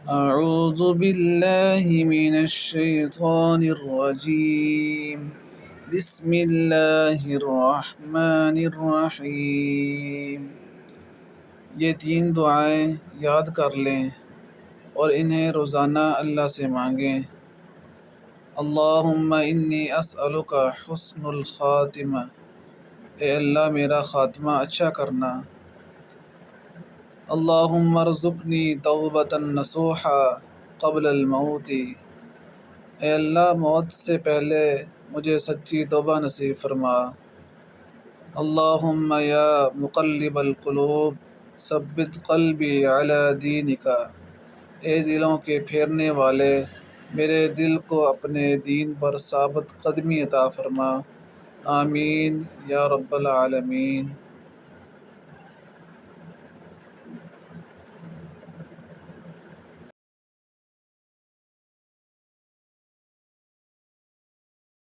أعوذ بالله من الشيطان الرجيم بسم الله الرحمن الرحیم۔ یہ 3 دعائیں یاد کر لیں اور انہیں روزانہ اللہ سے مانگیں۔ اللہم انی اسألک حسن الخاتمہ، اے اللہ میرا خاتمہ اچھا کرنا۔ اللہم ارزقنی توبۃ نصوحا قبل الموت، اے اللہ موت سے پہلے مجھے سچی توبہ نصیب فرما۔ اللہم یا مقلب القلوب ثبت قلبی علی دینک، اے دلوں کے پھیرنے والے میرے دل کو اپنے دین پر ثابت قدمی عطا فرما۔ آمین یا رب العالمین۔